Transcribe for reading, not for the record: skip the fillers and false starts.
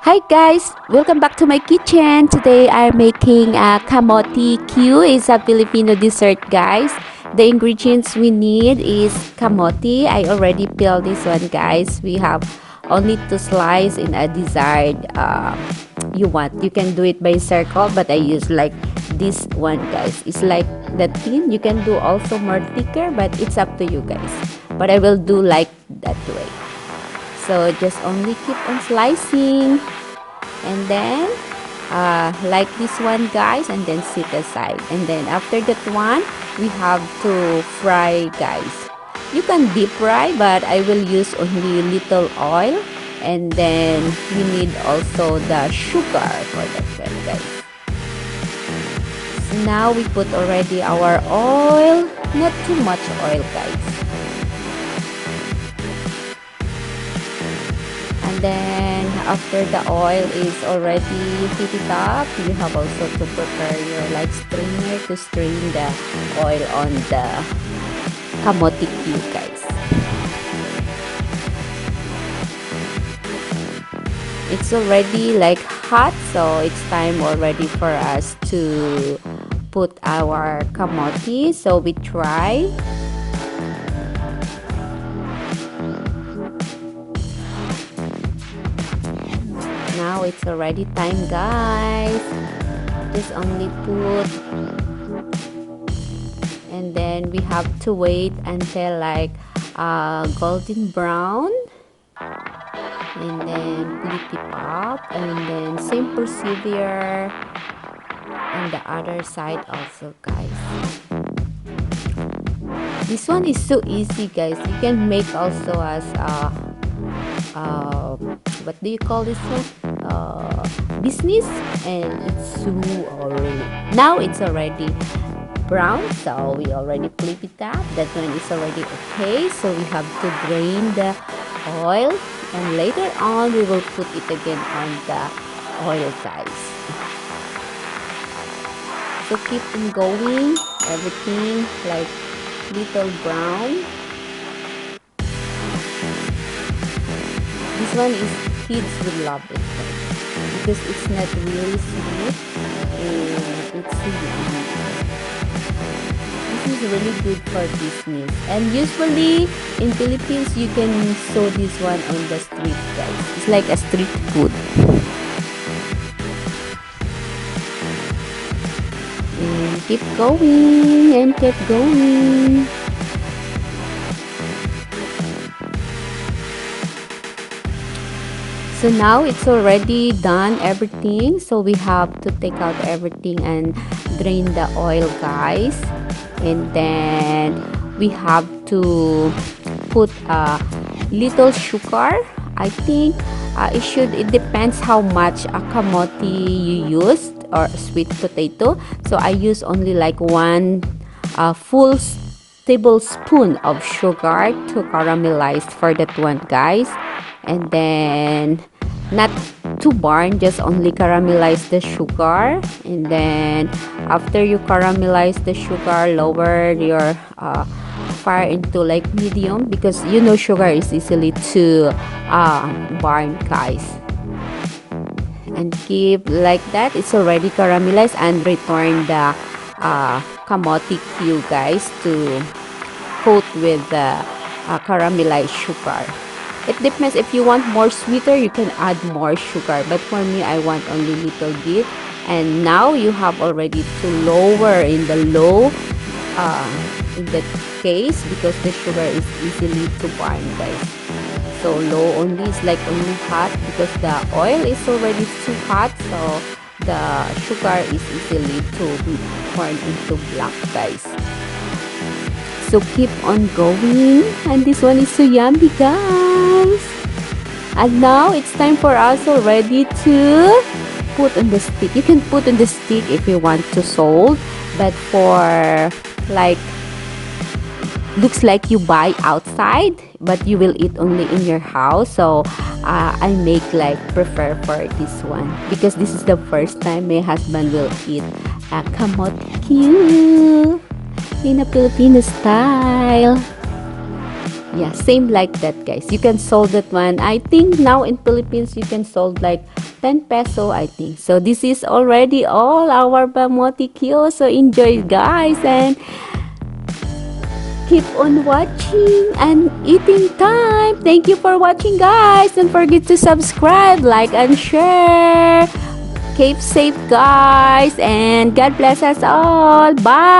Hi guys, welcome back to my kitchen. Today I'm making a kamote Q. It's a Filipino dessert, guys. The ingredients we need is kamote. I already peeled this one, guys. We have only to slice in a desired you want. You can do it by circle, but I use like this one, guys. It's like the thin. You can do also more thicker, but it's up to you guys. But I will do like that way. So just only keep on slicing and then like this one, guys, and then sit aside. And then after that one, we have to fry, guys. You can deep fry, but I will use only little oil. And then we need also the sugar for that one, guys. So now we put already our oil, not too much oil, guys. And then after the oil is already heated up, you have also to prepare your like strainer to strain the oil on the kamote cube, guys. It's already like hot, so it's time already for us to put our kamote. So we try. Now it's already time, guys. Just only put, and then we have to wait until like golden brown, and then flip it up, and then same procedure on the other side also, guys. This one is so easy, guys. You can make also as what do you call this one, business, and it's so already, now it's already brown, so we already flip it up. That one is already okay, so we have to drain the oil, and later on we will put it again on the oil, guys. So keep on going, everything like little brown. This one is, kids will love it because it's not really sweet and it's sweet. This is really good for business, and usually in Philippines you can sow this one on the street, guys. It's like a street food. And keep going and keep going. So now it's already done everything, so we have to take out everything and drain the oil, guys. And then we have to put a little sugar. I think it depends how much kamote you used or sweet potato. So I use only like one full tablespoon of sugar to caramelize for that one, guys. And then not too burn, just only caramelize the sugar. And then after you caramelize the sugar, lower your fire into like medium, because you know sugar is easily to burn, guys. And keep like that. It's already caramelized, and return the kamote cube, guys, to coat with the caramelized sugar. It depends, if you want more sweeter you can add more sugar, but for me I want only little bit. And now you have already to lower in the low in that case, because the sugar is easily to burn, guys. So low only is like only hot, because the oil is already too hot, so the sugar is easily to burn into black, guys. So keep on going, and this one is so yummy, guys. And now it's time for us already to put on the stick. You can put on the stick if you want to salt, but for like looks like you buy outside but you will eat only in your house, so I make like prefer for this one, because this is the first time my husband will eat a kamote cube in a Filipino style. Yeah, same like that, guys. You can sold that one. I think now in Philippines you can sold like 10 peso, I think. So this is already all our Bamote Kyo. So enjoy, guys, and keep on watching and eating time. Thank you for watching, guys. Don't forget to subscribe, like, and share. Keep safe, guys, and God bless us all. Bye.